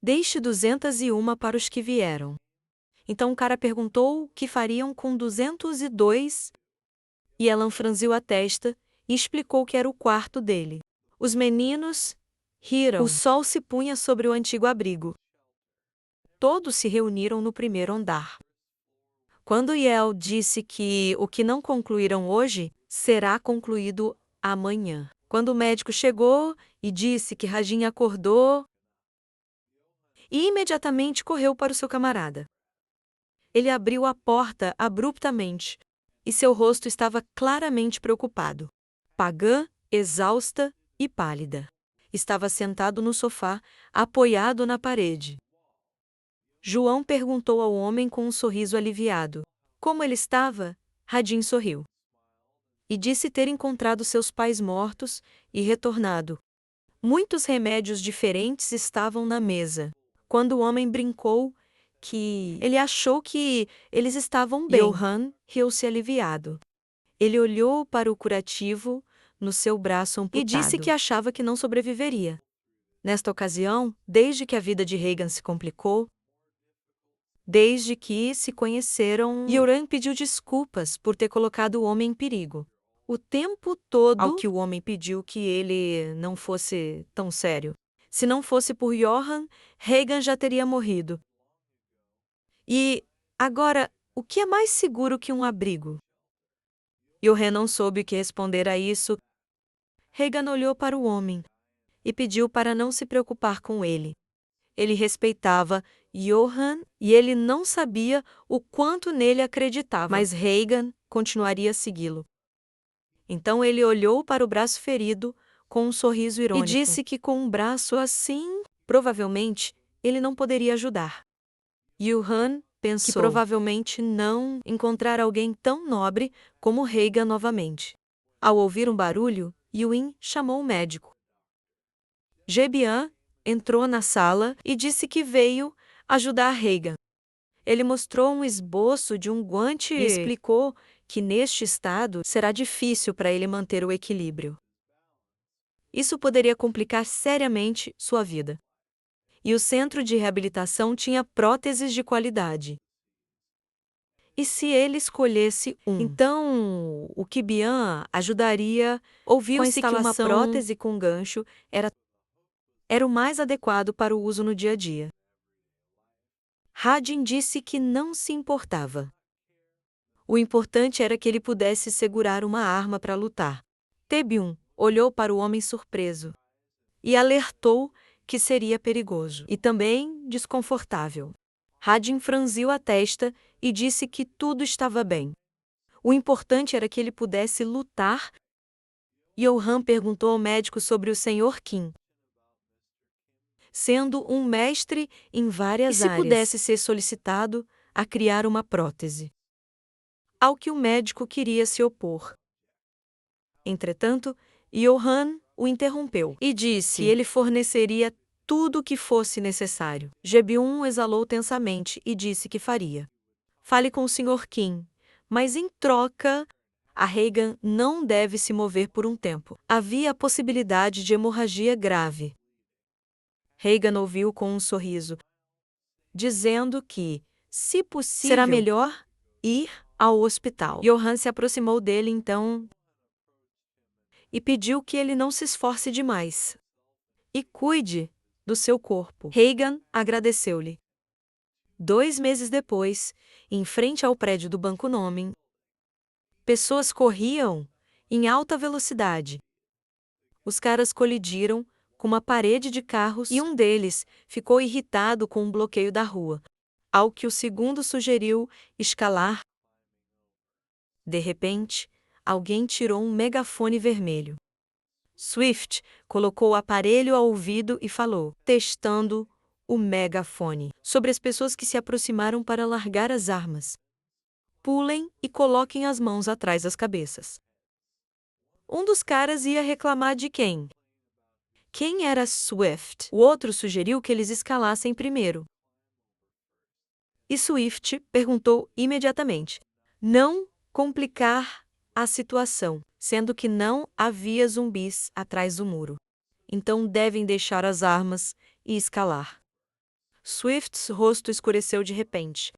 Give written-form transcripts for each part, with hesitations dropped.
Deixe 201 para os que vieram. Então o cara perguntou o que fariam com 202, e Elan franziu a testa e explicou que era o quarto dele. Os meninos riram. O sol se punha sobre o antigo abrigo. Todos se reuniram no primeiro andar. Quando Yael disse que o que não concluíram hoje será concluído amanhã. Quando o médico chegou e disse que Rajin acordou, e imediatamente correu para o seu camarada. Ele abriu a porta abruptamente, e seu rosto estava claramente preocupado. Pagã, exausta e pálida. Estava sentado no sofá, apoiado na parede. João perguntou ao homem com um sorriso aliviado. Como ele estava? Rajin sorriu. E disse ter encontrado seus pais mortos e retornado. Muitos remédios diferentes estavam na mesa. Quando o homem brincou que ele achou que eles estavam bem, Johan riu-se aliviado. Ele olhou para o curativo no seu braço amputado e disse que achava que não sobreviveria. Nesta ocasião, desde que a vida de Hagan se complicou, desde que se conheceram, Yoram pediu desculpas por ter colocado o homem em perigo. O tempo todo, ao que o homem pediu que ele não fosse tão sério. Se não fosse por Johan, Hagan já teria morrido. E, agora, o que é mais seguro que um abrigo? Yohan não soube o que responder a isso. Hagan olhou para o homem e pediu para não se preocupar com ele. Ele respeitava Johan e ele não sabia o quanto nele acreditava, mas Hagan continuaria a segui-lo. Então ele olhou para o braço ferido com um sorriso irônico e disse que com um braço assim, provavelmente, ele não poderia ajudar. Johan pensou que provavelmente não encontrar alguém tão nobre como Hagan novamente. Ao ouvir um barulho, Yuin chamou o médico. Gebian entrou na sala e disse que veio ajudar Hagan. Ele mostrou um esboço de um guante e explicou que neste estado será difícil para ele manter o equilíbrio. Isso poderia complicar seriamente sua vida. E o centro de reabilitação tinha próteses de qualidade. E se ele escolhesse um? Então, o que Bian ajudaria, ouviu-se que uma prótese com gancho era o mais adequado para o uso no dia a dia. Rajin disse que não se importava. O importante era que ele pudesse segurar uma arma para lutar. Tebium olhou para o homem surpreso e alertou que seria perigoso e também desconfortável. Rajin franziu a testa e disse que tudo estava bem. O importante era que ele pudesse lutar. Johan perguntou ao médico sobre o Sr. Kim, sendo um mestre em várias áreas, e se pudesse ser solicitado a criar uma prótese. Ao que o médico queria se opor. Entretanto, Johan o interrompeu e disse que ele forneceria tudo o que fosse necessário. Gebion exalou tensamente e disse que faria. Fale com o Sr. Kim, mas em troca, a Hagan não deve se mover por um tempo. Havia a possibilidade de hemorragia grave. Hagan ouviu com um sorriso, dizendo que, se possível, será melhor ir ao hospital. Johan se aproximou dele então e pediu que ele não se esforce demais e cuide do seu corpo. Hagan agradeceu-lhe. 2 meses depois, em frente ao prédio do Banco Nomen, pessoas corriam em alta velocidade. Os caras colidiram com uma parede de carros e um deles ficou irritado com um bloqueio da rua, ao que o segundo sugeriu escalar. De repente, alguém tirou um megafone vermelho. Swift colocou o aparelho ao ouvido e falou, testando o megafone, sobre as pessoas que se aproximaram para largar as armas. Pulem e coloquem as mãos atrás das cabeças. Um dos caras ia reclamar de quem? Quem era Swift? O outro sugeriu que eles escalassem primeiro. E Swift perguntou imediatamente, não complicar a situação, sendo que não havia zumbis atrás do muro. Então devem deixar as armas e escalar. Swift's rosto escureceu de repente,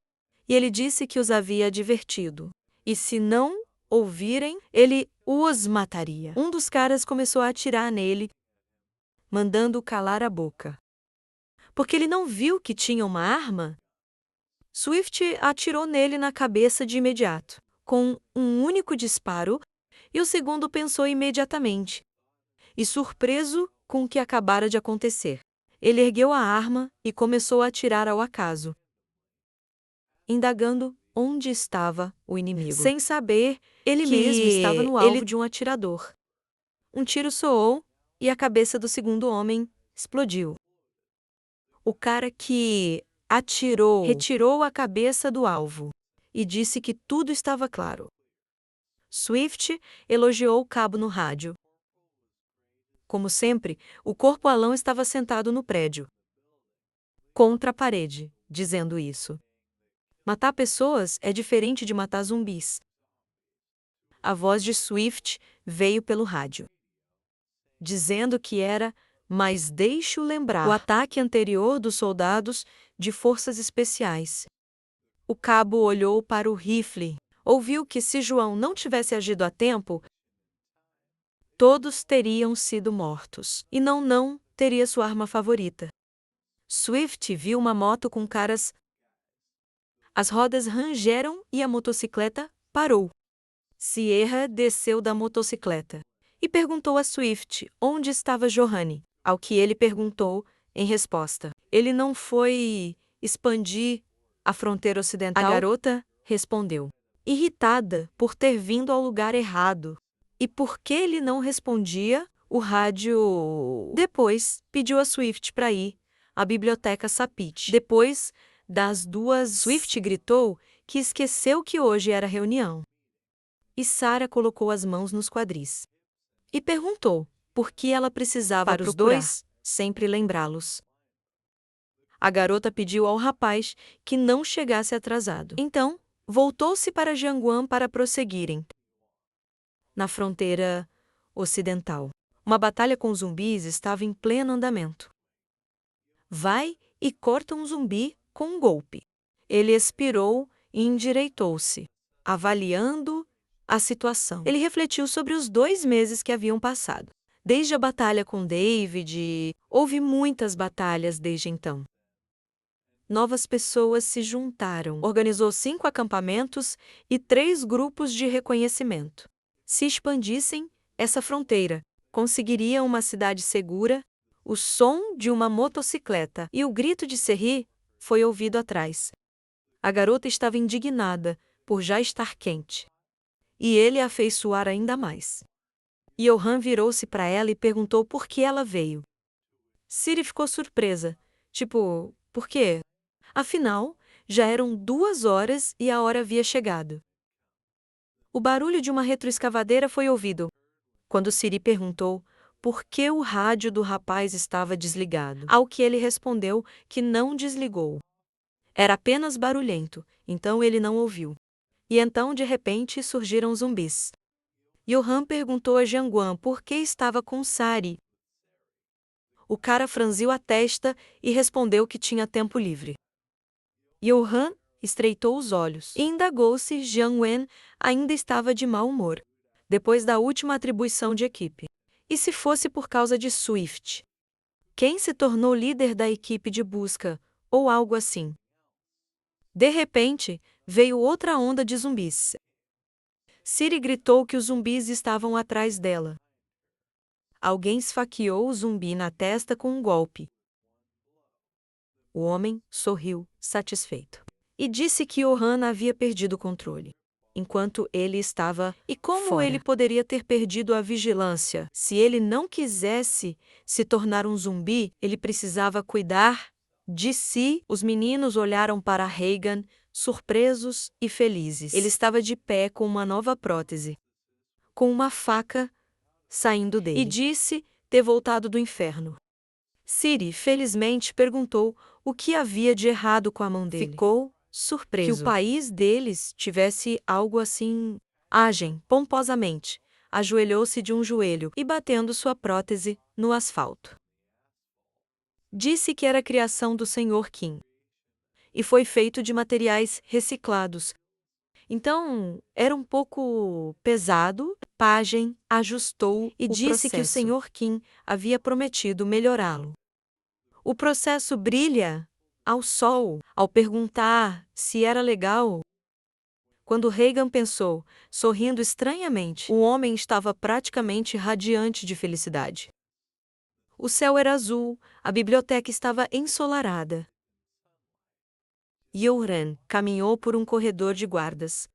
e ele disse que os havia advertido. E se não ouvirem, ele os mataria. Um dos caras começou a atirar nele, mandando-o calar a boca. Porque ele não viu que tinha uma arma, Swift atirou nele na cabeça de imediato, com um único disparo, e o segundo pensou imediatamente. E surpreso com o que acabara de acontecer, ele ergueu a arma e começou a atirar ao acaso, indagando onde estava o inimigo. Sem saber, ele mesmo estava no alvo de um atirador. Um tiro soou e a cabeça do segundo homem explodiu. O cara que atirou retirou a cabeça do alvo e disse que tudo estava claro. Swift elogiou o cabo no rádio. Como sempre, o corpo-alão estava sentado no prédio, contra a parede, dizendo isso. Matar pessoas é diferente de matar zumbis. A voz de Swift veio pelo rádio, dizendo que era, mas deixe-o lembrar, o ataque anterior dos soldados de forças especiais. O cabo olhou para o rifle, ouviu que se João não tivesse agido a tempo, todos teriam sido mortos, e não teria sua arma favorita. Swift viu uma moto com caras. As rodas rangeram e a motocicleta parou. Sierra desceu da motocicleta e perguntou a Swift onde estava Johanny, ao que ele perguntou em resposta. Ele não foi expandir a fronteira ocidental? A garota respondeu, irritada por ter vindo ao lugar errado. E porque ele não respondia, o rádio depois pediu a Swift para ir à biblioteca Sapit. Depois das duas, Swift gritou que esqueceu que hoje era reunião. E Sarah colocou as mãos nos quadris e perguntou por que ela precisava para os dois sempre lembrá-los. A garota pediu ao rapaz que não chegasse atrasado. Então, voltou-se para Jianguan para prosseguirem. Na fronteira ocidental, uma batalha com zumbis estava em pleno andamento. Vai e corta um zumbi com um golpe. Ele expirou e endireitou-se, avaliando a situação. Ele refletiu sobre os 2 meses que haviam passado. Desde a batalha com David, houve muitas batalhas desde então. Novas pessoas se juntaram, organizou 5 acampamentos e 3 grupos de reconhecimento. Se expandissem essa fronteira, conseguiria uma cidade segura. O som de uma motocicleta e o grito de Serri foi ouvido atrás. A garota estava indignada por já estar quente. E ele a fez suar ainda mais. Johan virou-se para ela e perguntou por que ela veio. Siri ficou surpresa. Tipo, por quê? Afinal, já eram 2 horas e a hora havia chegado. O barulho de uma retroescavadeira foi ouvido, quando Siri perguntou por que o rádio do rapaz estava desligado. Ao que ele respondeu que não desligou. Era apenas barulhento, então ele não ouviu. E então, de repente, surgiram zumbis. Johan perguntou a Jianguan por que estava com Sari. O cara franziu a testa e respondeu que tinha tempo livre. Johan estreitou os olhos e indagou se Jiang Wen ainda estava de mau humor, depois da última atribuição de equipe. E se fosse por causa de Swift? Quem se tornou líder da equipe de busca, ou algo assim? De repente, veio outra onda de zumbis. Siri gritou que os zumbis estavam atrás dela. Alguém esfaqueou o zumbi na testa com um golpe. O homem sorriu, satisfeito, e disse que Johan havia perdido o controle, enquanto ele estava e como fora. Ele poderia ter perdido a vigilância? Se ele não quisesse se tornar um zumbi, ele precisava cuidar de si. Os meninos olharam para Reagan, surpresos e felizes. Ele estava de pé com uma nova prótese, com uma faca saindo dele, e disse ter voltado do inferno. Siri, felizmente, perguntou o que havia de errado com a mão dele. Ficou surpreso que o país deles tivesse algo assim. Agem, pomposamente, ajoelhou-se de um joelho e batendo sua prótese no asfalto. Disse que era criação do Sr. Kim e foi feito de materiais reciclados. Então, era um pouco pesado. Pagen ajustou e disse que o Sr. Kim havia prometido melhorá-lo. O processo brilha ao sol ao perguntar se era legal. Quando Reagan pensou, sorrindo estranhamente, o homem estava praticamente radiante de felicidade. O céu era azul, a biblioteca estava ensolarada. Yoran caminhou por um corredor de guardas.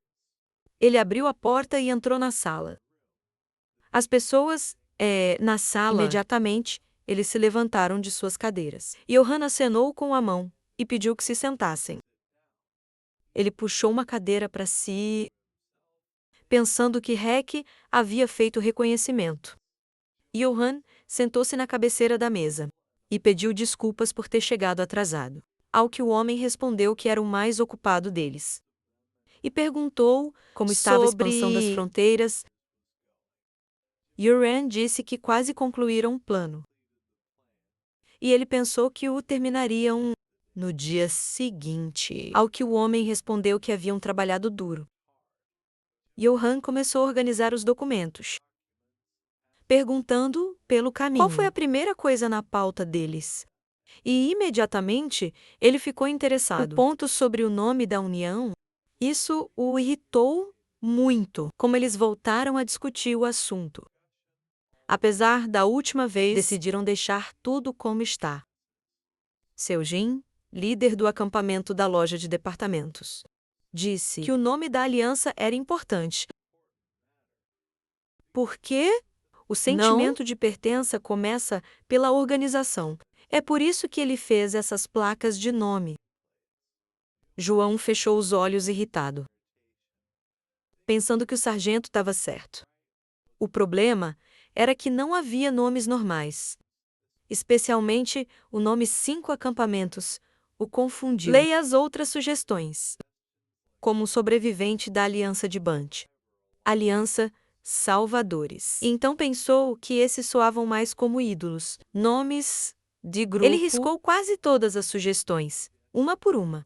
Ele abriu a porta e entrou na sala. As pessoas, na sala, imediatamente, eles se levantaram de suas cadeiras. Yoran acenou com a mão e pediu que se sentassem. Ele puxou uma cadeira para si, pensando que Heck havia feito reconhecimento. Yoran sentou-se na cabeceira da mesa e pediu desculpas por ter chegado atrasado. Ao que o homem respondeu que era o mais ocupado deles. E perguntou como estava a expansão das fronteiras. Yoran disse que quase concluíram um plano. E ele pensou que o terminariam no dia seguinte. Ao que o homem respondeu que haviam trabalhado duro. Yoran começou a organizar os documentos, perguntando pelo caminho. Qual foi a primeira coisa na pauta deles? E imediatamente ele ficou interessado. O ponto sobre o nome da União, isso o irritou muito, como eles voltaram a discutir o assunto. Apesar da última vez, decidiram deixar tudo como está. Seujin, líder do acampamento da loja de departamentos, disse que o nome da aliança era importante. Porque o sentimento de pertença começa pela organização. É por isso que ele fez essas placas de nome. João fechou os olhos irritado, pensando que o sargento estava certo. O problema era que não havia nomes normais. Especialmente o nome 5 acampamentos o confundiu. Leia as outras sugestões. Como um sobrevivente da Aliança de Bunt. Aliança Salvadores. Então pensou que esses soavam mais como ídolos. Nomes de grupo. Ele riscou quase todas as sugestões, uma por uma.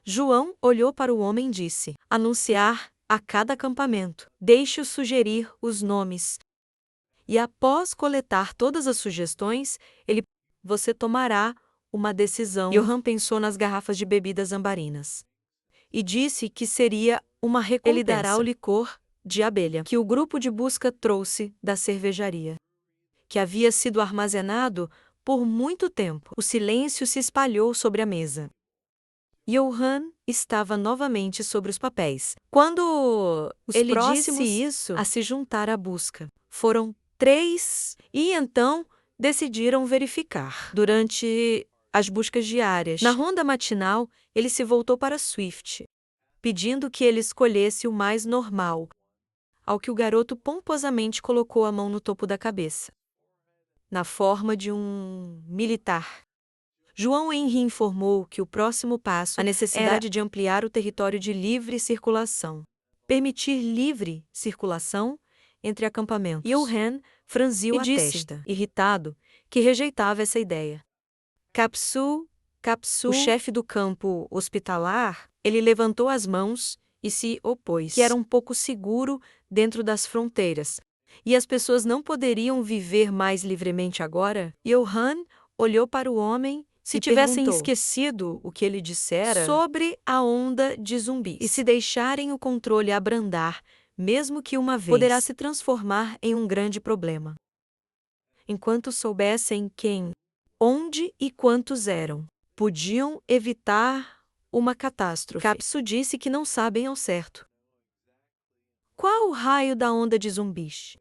João olhou para o homem e disse: anunciar a cada acampamento. Deixe-o sugerir os nomes. E após coletar todas as sugestões, você tomará uma decisão. Yoran pensou nas garrafas de bebidas ambarinas. E disse que seria uma recompensa. Ele dará o licor de abelha que o grupo de busca trouxe da cervejaria, que havia sido armazenado por muito tempo. O silêncio se espalhou sobre a mesa. Yoran estava novamente sobre os papéis. Quando ele disse isso, a se juntar à busca, foram 3 e então decidiram verificar. Durante as buscas diárias, na ronda matinal, ele se voltou para Swift, pedindo que ele escolhesse o mais normal, ao que o garoto pomposamente colocou a mão no topo da cabeça, na forma de um militar. João Henry informou que o próximo passo, a necessidade de ampliar o território de livre circulação, permitir livre circulação entre acampamentos. Yoran franziu a testa, irritado, que rejeitava essa ideia. Capsu, o chefe do campo hospitalar, ele levantou as mãos e se opôs, que era um pouco seguro dentro das fronteiras, e as pessoas não poderiam viver mais livremente agora. Yoran olhou para o homem. Se tivessem esquecido o que ele dissera sobre a onda de zumbis e se deixarem o controle abrandar, mesmo que uma vez, poderá se transformar em um grande problema. Enquanto soubessem quem, onde e quantos eram, podiam evitar uma catástrofe. Capsu disse que não sabem ao certo. Qual o raio da onda de zumbis?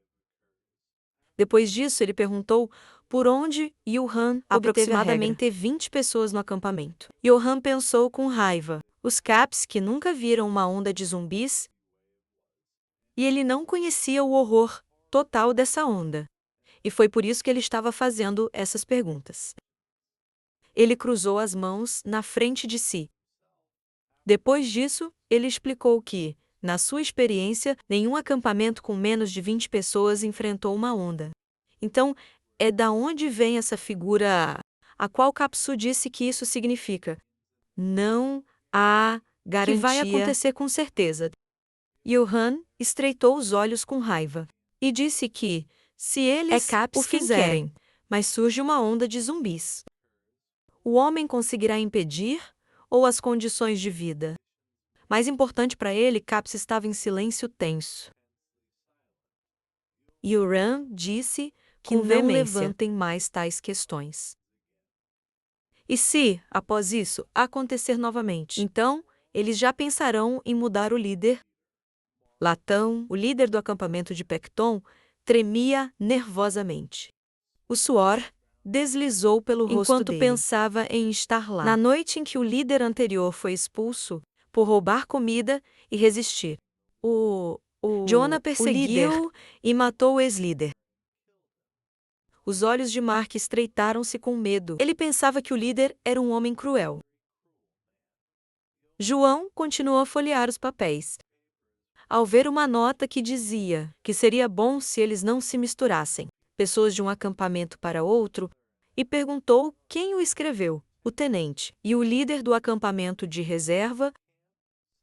Depois disso, ele perguntou por onde Yoran aproximadamente 20 pessoas no acampamento. Yoran pensou com raiva. Os Caps que nunca viram uma onda de zumbis, e ele não conhecia o horror total dessa onda. E foi por isso que ele estava fazendo essas perguntas. Ele cruzou as mãos na frente de si. Depois disso, ele explicou que, na sua experiência, nenhum acampamento com menos de 20 pessoas enfrentou uma onda. Então, É da onde vem essa figura, a qual Capsu disse que isso significa: não há garantia que vai acontecer com certeza. Johan estreitou os olhos com raiva e disse que, se eles o fizerem, mas surge uma onda de zumbis. O homem conseguirá impedir ou as condições de vida? Mais importante para ele, Caps estava em silêncio tenso. Yoram disse que não levantem mais tais questões. E se, após isso, acontecer novamente, então eles já pensarão em mudar o líder? Latão, o líder do acampamento de Pecton, tremia nervosamente. O suor deslizou pelo rosto Enquanto dele. pensava em estar lá. Na noite em que o líder anterior foi expulso por roubar comida e resistir, Jonah perseguiu e matou o ex-líder. Os olhos de Mark estreitaram-se com medo. Ele pensava que o líder era um homem cruel. João continuou a folhear os papéis, ao ver uma nota que dizia que seria bom se eles não se misturassem, pessoas de um acampamento para outro, e perguntou quem o escreveu, o tenente, e o líder do acampamento de reserva.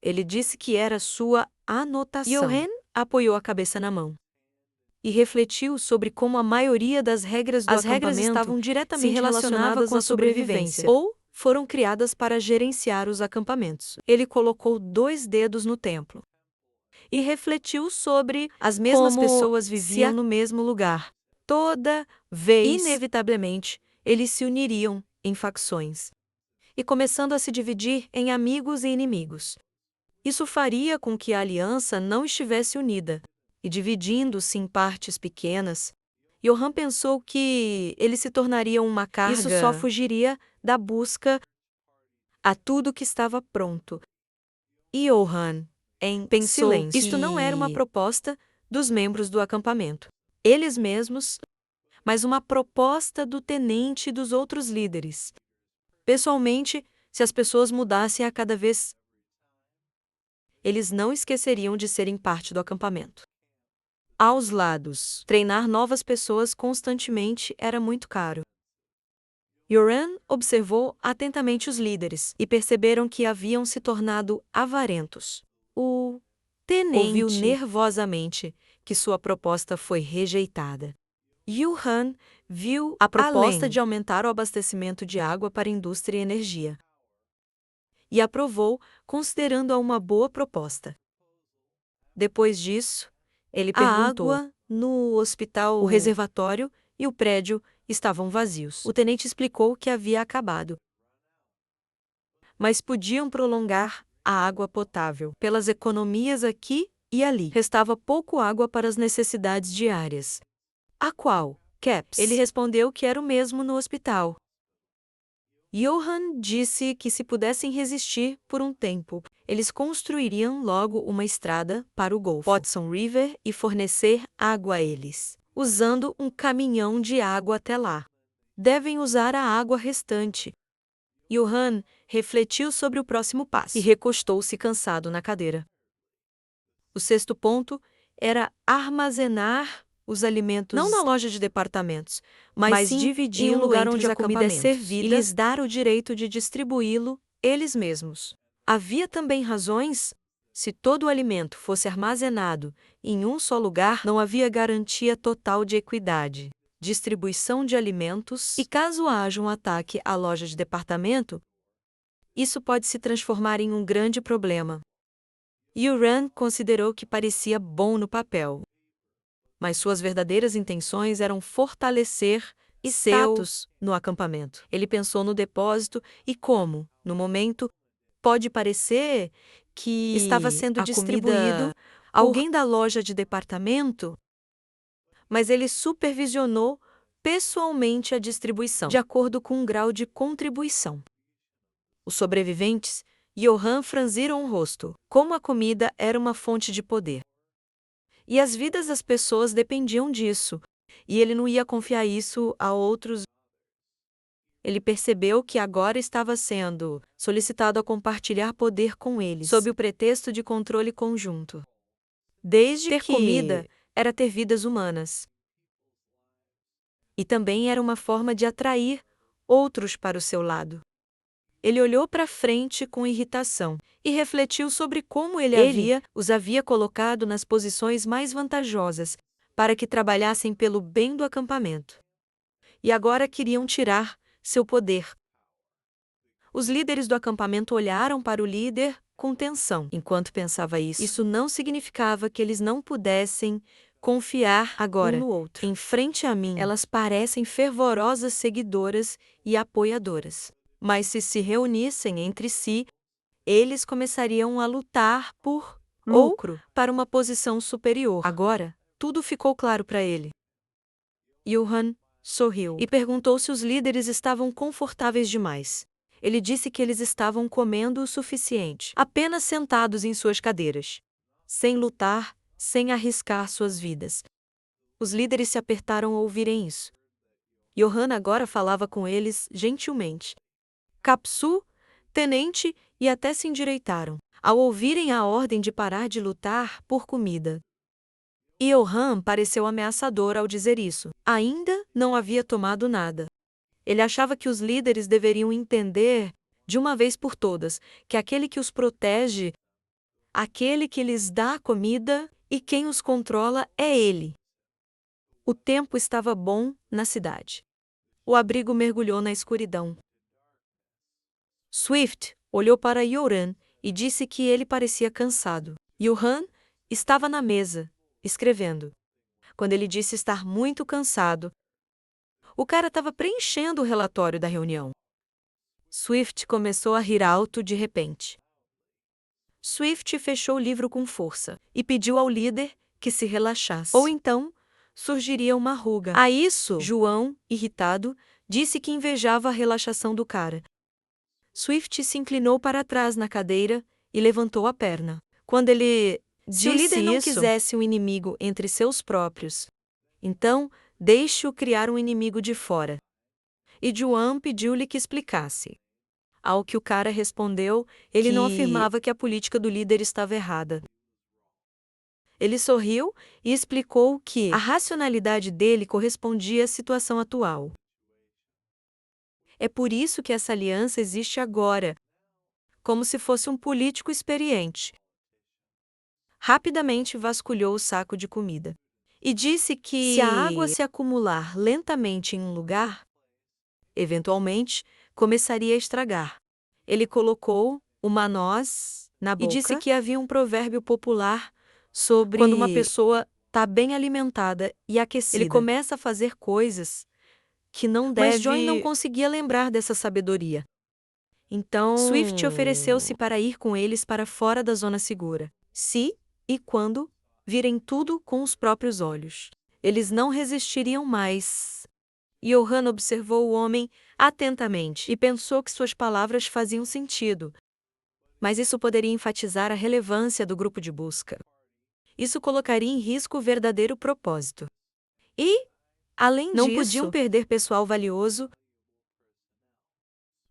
Ele disse que era sua anotação. Johan apoiou a cabeça na mão e refletiu sobre como a maioria das regras do acampamento estavam diretamente relacionadas com a à sobrevivência ou foram criadas para gerenciar os acampamentos. Ele colocou 2 dedos no templo e refletiu sobre as mesmas como pessoas viviam no mesmo lugar. Toda vez, inevitavelmente, eles se uniriam em facções e começando a se dividir em amigos e inimigos. Isso faria com que a aliança não estivesse unida e dividindo-se em partes pequenas. Johan pensou que ele se tornaria uma carga. Isso só fugiria da busca a tudo que estava pronto. E Johan pensou silêncio. isto não era uma proposta dos membros do acampamento, eles mesmos, mas uma proposta do tenente e dos outros líderes. Pessoalmente, se as pessoas mudassem a cada vez, eles não esqueceriam de serem parte do acampamento. Aos lados, treinar novas pessoas constantemente era muito caro. Yoram observou atentamente os líderes e perceberam que haviam se tornado avarentos. O tenente ouviu nervosamente que sua proposta foi rejeitada. Johan viu a proposta de aumentar o abastecimento de água para a indústria e energia e aprovou, considerando-a uma boa proposta. Depois disso, ele perguntou: A água no hospital, o reservatório e o prédio estavam vazios. O tenente explicou que havia acabado, mas podiam prolongar a água potável pelas economias aqui e ali. Restava pouco água para as necessidades diárias. A qual, Caps? Ele respondeu que era o mesmo no hospital. Johan disse que se pudessem resistir por um tempo, eles construiriam logo uma estrada para o Golfo Hudson River e fornecer água a eles, usando um caminhão de água até lá. Devem usar a água restante. Johan refletiu sobre o próximo passo e recostou-se cansado na cadeira. O 6º ponto era armazenar os alimentos não na loja de departamentos, mas sim dividi-lo em um lugar onde a comida é servida e lhes dar o direito de distribuí-lo eles mesmos. Havia também razões. Se todo o alimento fosse armazenado em um só lugar, não havia garantia total de equidade, distribuição de alimentos, e caso haja um ataque à loja de departamento, isso pode se transformar em um grande problema. Yoram considerou que parecia bom no papel, mas suas verdadeiras intenções eram fortalecer status no acampamento. Ele pensou no depósito e como, no momento, pode parecer que estava sendo distribuído alguém da loja de departamento, mas ele supervisionou pessoalmente a distribuição, de acordo com um grau de contribuição. Os sobreviventes, Johan, franziram o rosto, como a comida era uma fonte de poder. E as vidas das pessoas dependiam disso, e ele não ia confiar isso a outros. Ele percebeu que agora estava sendo solicitado a compartilhar poder com eles, sob o pretexto de controle conjunto. Desde ter comida era ter vidas humanas. E também era uma forma de atrair outros para o seu lado. Ele olhou para frente com irritação e refletiu sobre como ele os havia colocado nas posições mais vantajosas para que trabalhassem pelo bem do acampamento. E agora queriam tirar seu poder. Os líderes do acampamento olharam para o líder com tensão. Enquanto pensava isso não significava que eles não pudessem confiar agora no outro. Em frente a mim, elas parecem fervorosas seguidoras e apoiadoras. Mas se reunissem entre si, eles começariam a lutar por lucro para uma posição superior. Agora, tudo ficou claro para ele. Johan sorriu e perguntou se os líderes estavam confortáveis demais. Ele disse que eles estavam comendo o suficiente, apenas sentados em suas cadeiras, sem lutar, sem arriscar suas vidas. Os líderes se apertaram ao ouvirem isso. Johan agora falava com eles gentilmente. Kapsu, tenente, e até se endireitaram, ao ouvirem a ordem de parar de lutar por comida. Johan pareceu ameaçador ao dizer isso. Ainda não havia tomado nada. Ele achava que os líderes deveriam entender, de uma vez por todas, que aquele que os protege, aquele que lhes dá a comida e quem os controla é ele. O tempo estava bom na cidade. O abrigo mergulhou na escuridão. Swift olhou para Joran e disse que ele parecia cansado. Johan estava na mesa, escrevendo. Quando ele disse estar muito cansado, o cara estava preenchendo o relatório da reunião. Swift começou a rir alto de repente. Swift fechou o livro com força e pediu ao líder que se relaxasse. Ou então, surgiria uma ruga. A isso, João, irritado, disse que invejava a relaxação do cara. Swift se inclinou para trás na cadeira e levantou a perna. Quando ele disse se o líder não quisesse um inimigo entre seus próprios, então deixe-o criar um inimigo de fora. E João pediu-lhe que explicasse. Ao que o cara respondeu, ele não afirmava que a política do líder estava errada. Ele sorriu e explicou que a racionalidade dele correspondia à situação atual. É por isso que essa aliança existe agora, como se fosse um político experiente. Rapidamente vasculhou o saco de comida e disse que se a água se acumular lentamente em um lugar, eventualmente começaria a estragar. Ele colocou uma noz na boca e disse que havia um provérbio popular sobre quando uma pessoa está bem alimentada e aquecida, ele começa a fazer coisas que não deve. Mas Joy não conseguia lembrar dessa sabedoria. Então, Swift ofereceu-se para ir com eles para fora da zona segura. Se e quando virem tudo com os próprios olhos, eles não resistiriam mais. Johan observou o homem atentamente e pensou que suas palavras faziam sentido. Mas isso poderia enfatizar a relevância do grupo de busca. Isso colocaria em risco o verdadeiro propósito. E, além disso, não podiam perder pessoal valioso.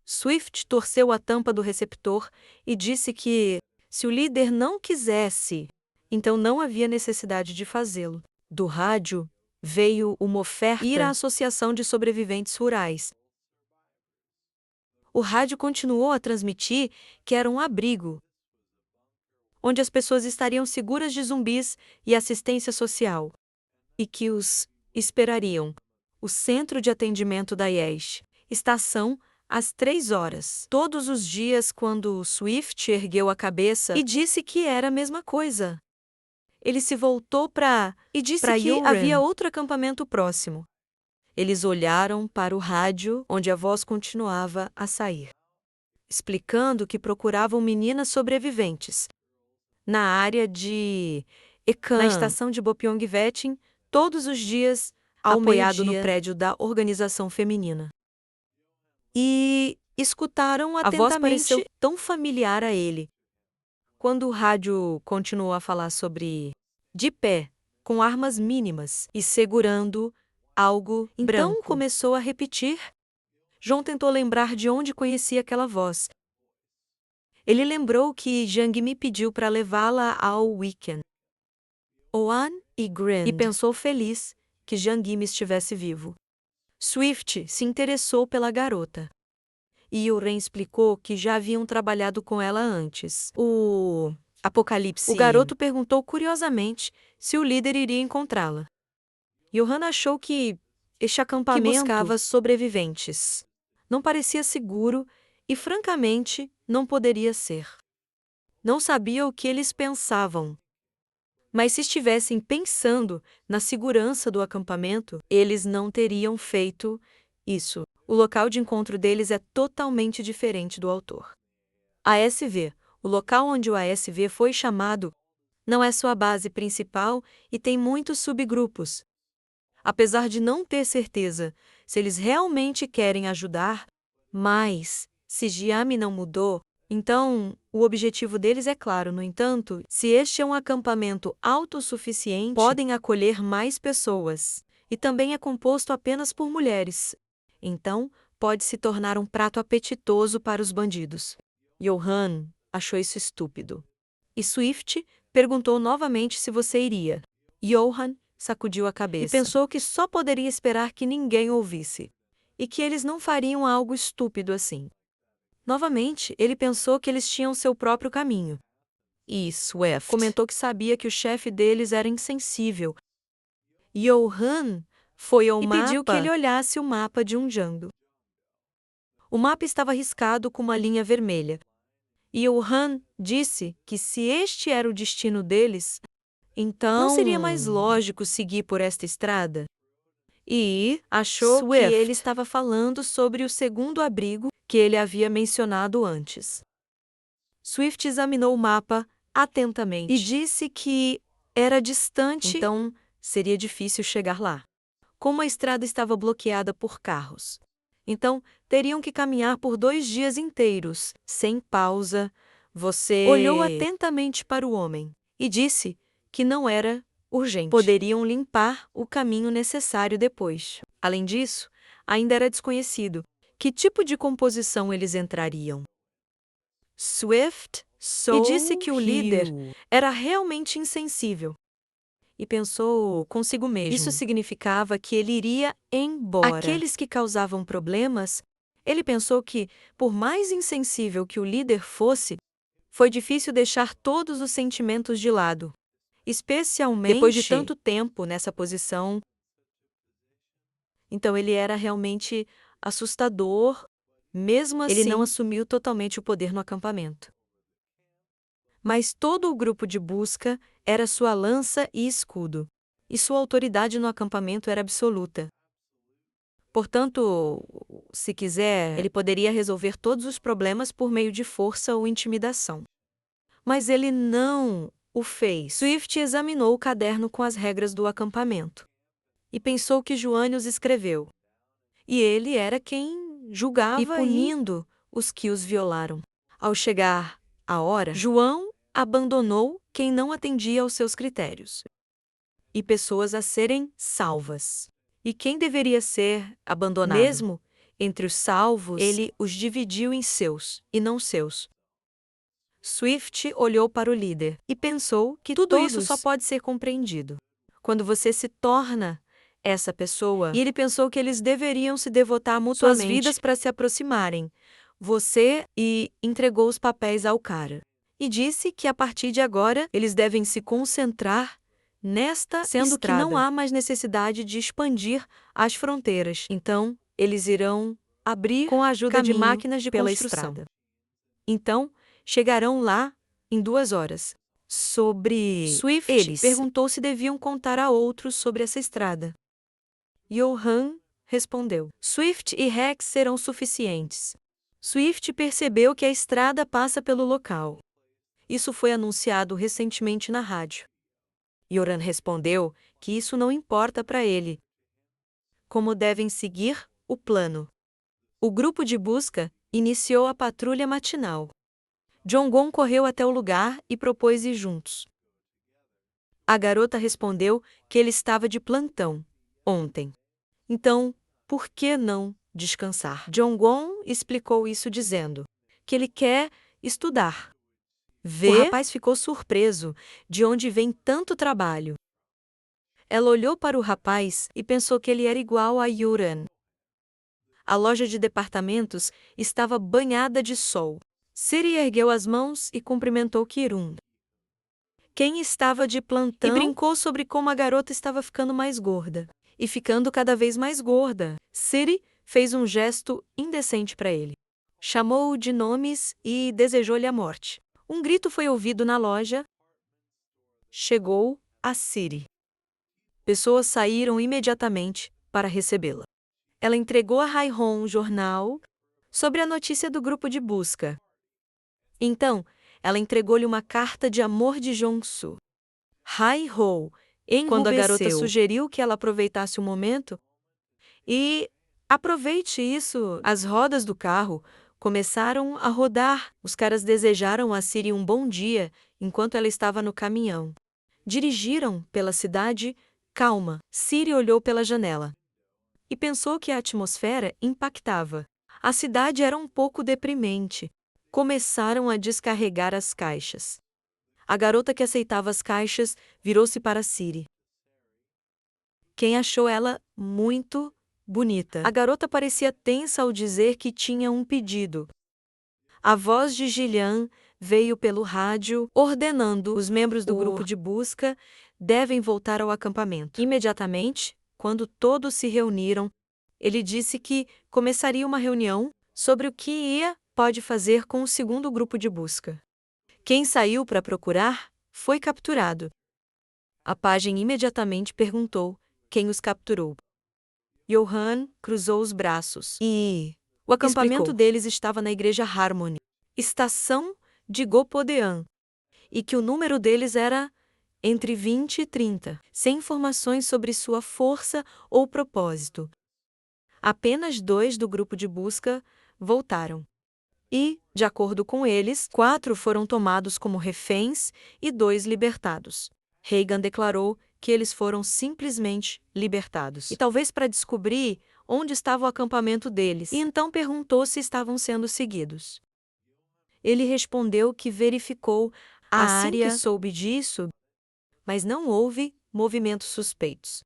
Swift torceu a tampa do receptor e disse que, se o líder não quisesse, então não havia necessidade de fazê-lo. Do rádio, veio uma oferta ir à Associação de Sobreviventes Rurais. O rádio continuou a transmitir que era um abrigo, onde as pessoas estariam seguras de zumbis e assistência social, e que os esperariam. O Centro de Atendimento da IES, estação, às 3 horas, todos os dias quando Swift ergueu a cabeça e disse que era a mesma coisa. Ele se voltou e disse que havia outro acampamento próximo. Eles olharam para o rádio, onde a voz continuava a sair, explicando que procuravam meninas sobreviventes na área de Ekan, na estação de Bopyong-Vetin, todos os dias, apoiado no prédio da organização feminina. E escutaram atentamente. A voz pareceu tão familiar a ele. Quando o rádio continuou a falar sobre de pé, com armas mínimas e segurando algo branco, então começou a repetir. João tentou lembrar de onde conhecia aquela voz. Ele lembrou que Jang me pediu para levá-la ao weekend. Oan e Grand. E pensou feliz que Jang me estivesse vivo. Swift se interessou pela garota. E Yoran explicou que já haviam trabalhado com ela antes. O garoto perguntou curiosamente se o líder iria encontrá-la. Yoran achou que este acampamento buscava sobreviventes. Não parecia seguro e, francamente, não poderia ser. Não sabia o que eles pensavam. Mas se estivessem pensando na segurança do acampamento, eles não teriam feito isso. O local de encontro deles é totalmente diferente do autor. ASV, o local onde o ASV foi chamado, não é sua base principal e tem muitos subgrupos. Apesar de não ter certeza se eles realmente querem ajudar, mas se Giami não mudou, então o objetivo deles é claro. No entanto, se este é um acampamento autossuficiente, podem acolher mais pessoas, e também é composto apenas por mulheres. Então, pode se tornar um prato apetitoso para os bandidos. Yoran achou isso estúpido. E Swift perguntou novamente se você iria. Yoran sacudiu a cabeça e pensou que só poderia esperar que ninguém ouvisse, e que eles não fariam algo estúpido assim. Novamente, ele pensou que eles tinham seu próprio caminho. E Swift comentou que sabia que o chefe deles era insensível. Yoran foi ao mapa e pediu que ele olhasse o mapa de Unjando. O mapa estava riscado com uma linha vermelha. E Yoran disse que se este era o destino deles, então não seria mais lógico seguir por esta estrada? E achou que ele estava falando sobre o segundo abrigo que ele havia mencionado antes. Swift examinou o mapa atentamente e disse que era distante, então seria difícil chegar lá. Como a estrada estava bloqueada por carros. Então, teriam que caminhar por 2 dias inteiros, sem pausa. Você olhou atentamente para o homem e disse que não era urgente. Poderiam limpar o caminho necessário depois. Além disso, ainda era desconhecido que tipo de composição eles entrariam. Swift e disse que o líder era realmente insensível. E pensou consigo mesmo. Isso significava que ele iria embora. Aqueles que causavam problemas, ele pensou que, por mais insensível que o líder fosse, foi difícil deixar todos os sentimentos de lado. Especialmente depois de tanto tempo nessa posição. Então ele era realmente assustador. Mesmo assim, ele não assumiu totalmente o poder no acampamento. Mas todo o grupo de busca era sua lança e escudo, e sua autoridade no acampamento era absoluta. Portanto, se quiser, ele poderia resolver todos os problemas por meio de força ou intimidação. Mas ele não o fez. Swift examinou o caderno com as regras do acampamento e pensou que Joanne os escreveu. E ele era quem julgava e punindo os que os violaram. Ao chegar a hora, João abandonou quem não atendia aos seus critérios e pessoas a serem salvas. E quem deveria ser abandonado? Mesmo entre os salvos, ele os dividiu em seus e não seus. Swift olhou para o líder e pensou que tudo isso só pode ser compreendido quando você se torna essa pessoa. E ele pensou que eles deveriam se devotar mutuamente suas vidas para se aproximarem. Você e entregou os papéis ao cara. E disse que a partir de agora eles devem se concentrar nesta sendo estrada. Que não há mais necessidade de expandir as fronteiras. Então, eles irão abrir com a ajuda de máquinas de construção. Estrada. Então, chegarão lá em 2 horas. Swift perguntou se deviam contar a outros sobre essa estrada. Yoran respondeu: Swift e Rex serão suficientes. Swift percebeu que a estrada passa pelo local. Isso foi anunciado recentemente na rádio. Yoran respondeu que isso não importa para ele. Como devem seguir o plano. O grupo de busca iniciou a patrulha matinal. Jong-gon correu até o lugar e propôs ir juntos. A garota respondeu que ele estava de plantão ontem. Então, por que não descansar? Jong-gon explicou isso dizendo que ele quer estudar. O rapaz ficou surpreso de onde vem tanto trabalho. Ela olhou para o rapaz e pensou que ele era igual a Yoran. A loja de departamentos estava banhada de sol. Siri ergueu as mãos e cumprimentou Kirun, quem estava de plantão, e brincou sobre como a garota estava ficando mais gorda. E ficando cada vez mais gorda. Siri fez um gesto indecente para ele. Chamou-o de nomes e desejou-lhe a morte. Um grito foi ouvido na loja. Chegou a Siri. Pessoas saíram imediatamente para recebê-la. Ela entregou a Hai-Hong um jornal sobre a notícia do grupo de busca. Então, ela entregou-lhe uma carta de amor de Jong-soo. Hai-Hong enrubesceu quando a garota sugeriu que ela aproveitasse o momento. E aproveite isso. As rodas do carro começaram a rodar. Os caras desejaram a Siri um bom dia enquanto ela estava no caminhão. Dirigiram pela cidade calma. Siri olhou pela janela e pensou que a atmosfera impactava. A cidade era um pouco deprimente. Começaram a descarregar as caixas. A garota que aceitava as caixas virou-se para Siri, quem achou ela muito bonita. A garota parecia tensa ao dizer que tinha um pedido. A voz de Jillian veio pelo rádio, ordenando os membros do grupo de busca devem voltar ao acampamento. Imediatamente, quando todos se reuniram, ele disse que começaria uma reunião sobre o que pode fazer com o segundo grupo de busca. Quem saiu para procurar foi capturado. A pajem imediatamente perguntou quem os capturou. Johan cruzou os braços e o acampamento deles estava na igreja Harmony, estação de Gopodean, e que o número deles era entre 20 e 30, sem informações sobre sua força ou propósito. Apenas 2 do grupo de busca voltaram. E, de acordo com eles, 4 foram tomados como reféns e 2 libertados. Reagan declarou que eles foram simplesmente libertados. E talvez para descobrir onde estava o acampamento deles. E então perguntou se estavam sendo seguidos. Ele respondeu que verificou a área que soube disso, mas não houve movimentos suspeitos.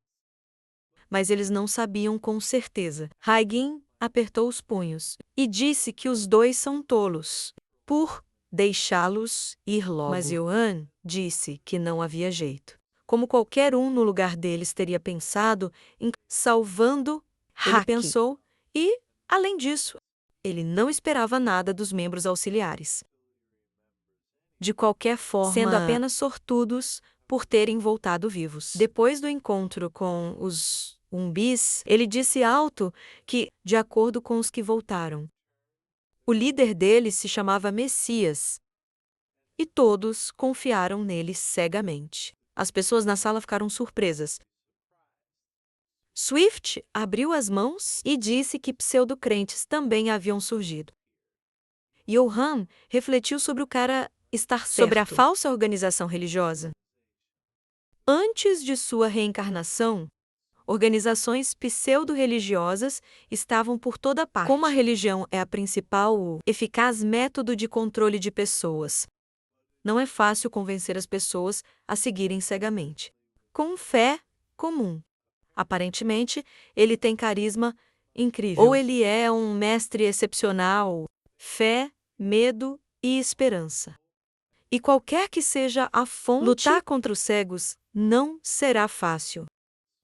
Mas eles não sabiam com certeza. Reagan apertou os punhos e disse que os 2 são tolos por deixá-los ir logo. Mas Johan disse que não havia jeito. Como qualquer um no lugar deles teria pensado em salvando, ele pensou, e, além disso, ele não esperava nada dos membros auxiliares. De qualquer forma, sendo apenas sortudos por terem voltado vivos. Depois do encontro com os umbis, ele disse alto que, de acordo com os que voltaram, o líder deles se chamava Messias. E todos confiaram nele cegamente. As pessoas na sala ficaram surpresas. Swift abriu as mãos e disse que pseudo-crentes também haviam surgido. Johan refletiu sobre o cara estar certo sobre a falsa organização religiosa. Antes de sua reencarnação, organizações pseudo-religiosas estavam por toda parte. Como a religião é a principal, eficaz método de controle de pessoas, não é fácil convencer as pessoas a seguirem cegamente. Com fé comum. Aparentemente, ele tem carisma incrível. Ou ele é um mestre excepcional, fé, medo e esperança. E qualquer que seja a fonte, lutar contra os cegos não será fácil.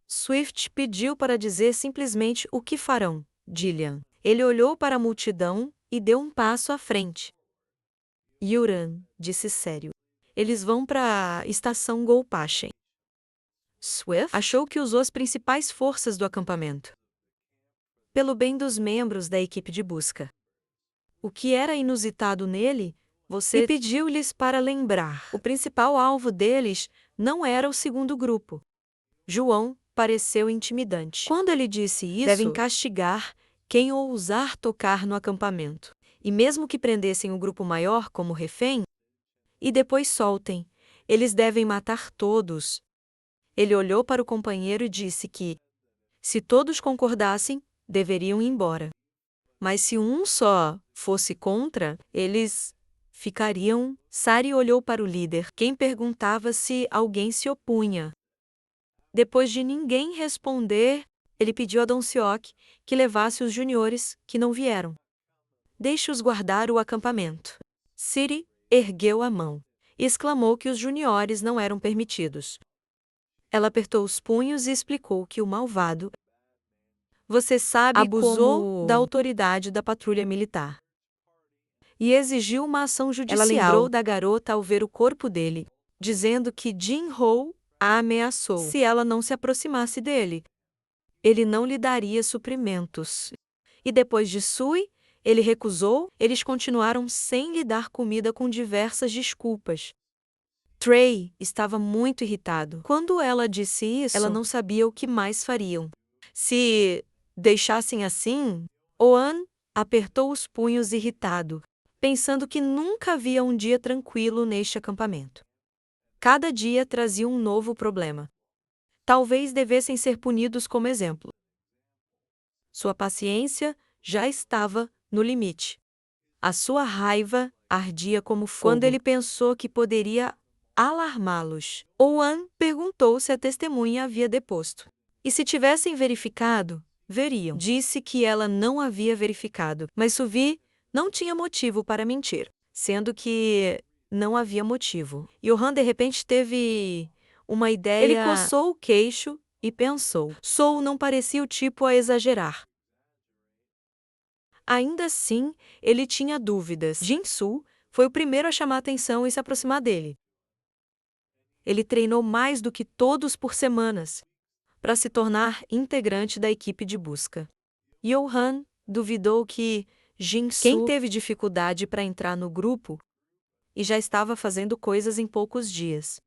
Swift pediu para dizer simplesmente o que farão, Jillian. Ele olhou para a multidão e deu um passo à frente. Yuran disse sério. Eles vão para a estação Golpachen. Swift achou que usou as principais forças do acampamento. Pelo bem dos membros da equipe de busca. O que era inusitado nele, e pediu-lhes para lembrar. O principal alvo deles não era o segundo grupo. João pareceu intimidante. Quando ele disse isso, devem castigar quem ousar tocar no acampamento. E mesmo que prendessem o grupo maior como refém, e depois soltem, eles devem matar todos. Ele olhou para o companheiro e disse que, se todos concordassem, deveriam ir embora. Mas se um só fosse contra, eles ficariam. Sari olhou para o líder, quem perguntava se alguém se opunha. Depois de ninguém responder, Ele pediu a Don Seok que levasse os juniores, que não vieram. Deixe-os guardar o acampamento. Siri ergueu a mão e exclamou que os juniores não eram permitidos. Ela apertou os punhos e explicou que o malvado, você sabe, abusou da autoridade da patrulha militar e exigiu uma ação judicial. Ela lembrou da garota ao ver o corpo dele, dizendo que Jin-ho a ameaçou se ela não se aproximasse dele. Ele não lhe daria suprimentos. E depois de Sui, ele recusou, eles continuaram sem lhe dar comida com diversas desculpas. Trey estava muito irritado. Quando ela disse isso, ela não sabia o que mais fariam. Se deixassem assim, Oan apertou os punhos irritado, pensando que nunca havia um dia tranquilo neste acampamento. Cada dia trazia um novo problema. Talvez devessem ser punidos como exemplo. Sua paciência já estava no limite. A sua raiva ardia como fogo. Quando ele pensou que poderia alarmá-los, Oan perguntou se a testemunha havia deposto. E se tivessem verificado, veriam. Disse que ela não havia verificado, mas Suvi não tinha motivo para mentir, sendo que não havia motivo. Johan de repente teve uma ideia. Ele coçou o queixo e pensou. Sou não parecia o tipo a exagerar. Ainda assim, ele tinha dúvidas. Jin-soo foi o primeiro a chamar atenção e se aproximar dele. Ele treinou mais do que todos por semanas, para se tornar integrante da equipe de busca. Johan duvidou que Jin-soo, quem teve dificuldade para entrar no grupo, e já estava fazendo coisas em poucos dias.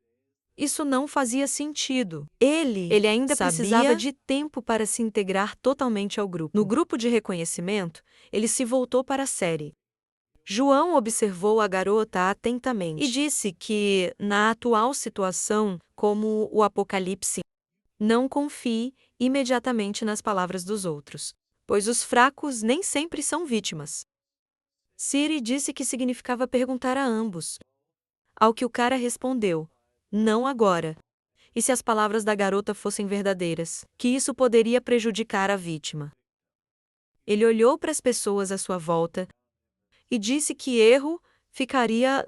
Isso não fazia sentido. Ele ainda precisava de tempo para se integrar totalmente ao grupo. No grupo de reconhecimento, ele se voltou para a série. João observou a garota atentamente e disse que, na atual situação, como o apocalipse, não confie imediatamente nas palavras dos outros, pois os fracos nem sempre são vítimas. Siri disse que significava perguntar a ambos. Ao que o cara respondeu: não agora. E se as palavras da garota fossem verdadeiras, que isso poderia prejudicar a vítima. Ele olhou para as pessoas à sua volta e disse que erro ficaria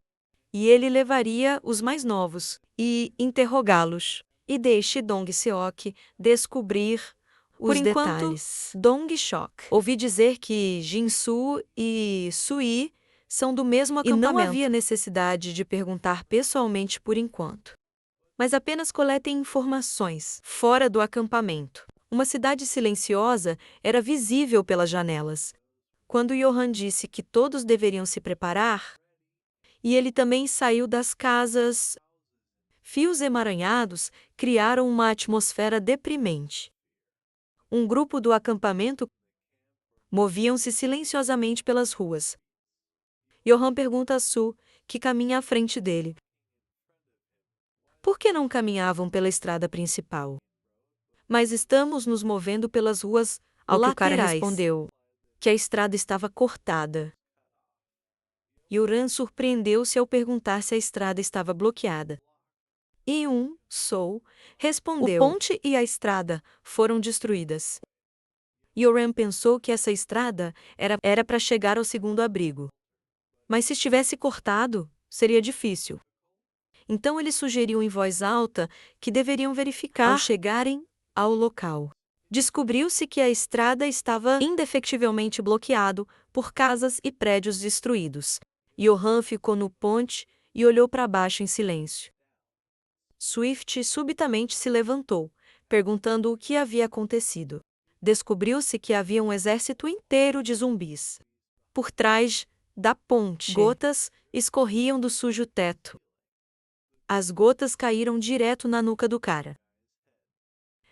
e ele levaria os mais novos e interrogá-los. E deixe Dong Seok descobrir os detalhes. Dong Seok. Ouvi dizer que Jin-soo e Sui são do mesmo acampamento. E não havia necessidade de perguntar pessoalmente por enquanto. Mas apenas coletem informações fora do acampamento. Uma cidade silenciosa era visível pelas janelas. Quando Johan disse que todos deveriam se preparar, e ele também saiu das casas, fios emaranhados criaram uma atmosfera deprimente. Um grupo do acampamento moviam-se silenciosamente pelas ruas. Johan pergunta a Su, que caminha à frente dele. Por que não caminhavam pela estrada principal? Mas estamos nos movendo pelas ruas ao laterais. Que o cara respondeu que a estrada estava cortada. Yoran surpreendeu-se ao perguntar se a estrada estava bloqueada. Sou respondeu: o ponte e a estrada foram destruídas. Yoran pensou que essa estrada era para chegar ao segundo abrigo. Mas se estivesse cortado, seria difícil. Então ele sugeriu em voz alta que deveriam verificar ao chegarem ao local. Descobriu-se que a estrada estava indefectivelmente bloqueado por casas e prédios destruídos. Johan ficou no ponte e olhou para baixo em silêncio. Swift subitamente se levantou, perguntando o que havia acontecido. Descobriu-se que havia um exército inteiro de zumbis. Por trás da ponte, gotas escorriam do sujo teto. As gotas caíram direto na nuca do cara.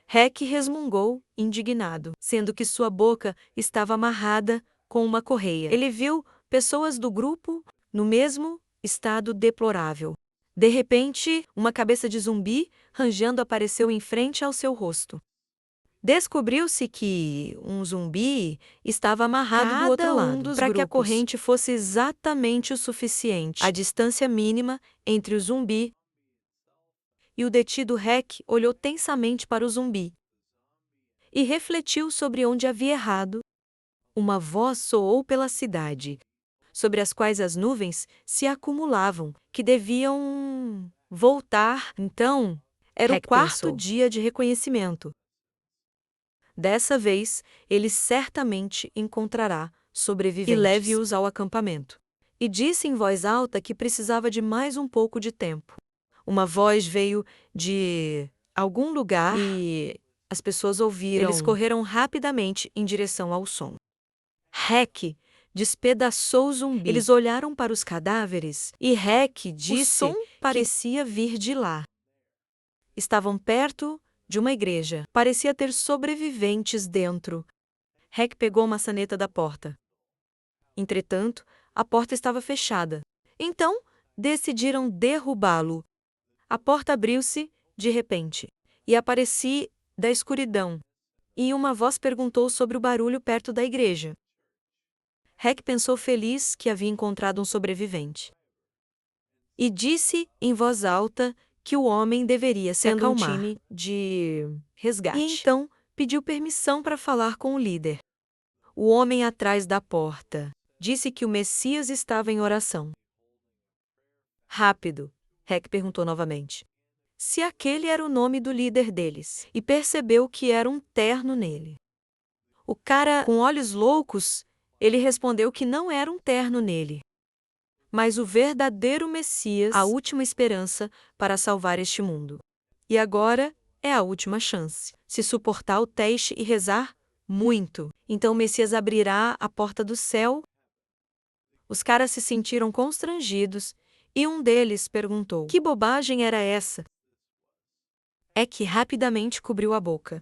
Heck resmungou, indignado, sendo que sua boca estava amarrada com uma correia. Ele viu pessoas do grupo no mesmo estado deplorável. De repente, uma cabeça de zumbi ranjando apareceu em frente ao seu rosto. Descobriu-se que um zumbi estava amarrado do outro lado, para que a corrente fosse exatamente o suficiente. A distância mínima entre o zumbi e o detido Heck olhou tensamente para o zumbi. e refletiu sobre onde havia errado. Uma voz soou pela cidade, sobre as quais as nuvens se acumulavam, que deviam voltar. Então, era o Heck quarto pensou. dia de reconhecimento. Dessa vez, ele certamente encontrará sobreviventes. E leve-os ao acampamento. E disse em voz alta que precisava de mais um pouco de tempo. Uma voz veio de algum lugar e as pessoas ouviram. Eles correram rapidamente em direção ao som. Heck despedaçou o zumbi. Eles olharam para os cadáveres e Heck disse som que parecia vir de lá. Estavam perto de uma igreja. Parecia ter sobreviventes dentro. Heck pegou a maçaneta da porta. Entretanto, a porta estava fechada. Então, decidiram derrubá-lo. A porta abriu-se, de repente, e apareci da escuridão. E uma voz perguntou sobre o barulho perto da igreja. Heck pensou feliz que havia encontrado um sobrevivente. E disse em voz alta que o homem deveria se acalmar. Um time de resgate. E então pediu permissão para falar com o líder. O homem atrás da porta disse que o Messias estava em oração. Rápido, Heck perguntou novamente. Se aquele era o nome do líder deles, e percebeu que era um terno nele. O cara com olhos loucos, ele respondeu que não era um terno nele, mas o verdadeiro Messias, a última esperança para salvar este mundo. E agora é a última chance. Se suportar o teste e rezar muito, então o Messias abrirá a porta do céu. Os caras se sentiram constrangidos e um deles perguntou: que bobagem era essa? É que rapidamente cobriu a boca.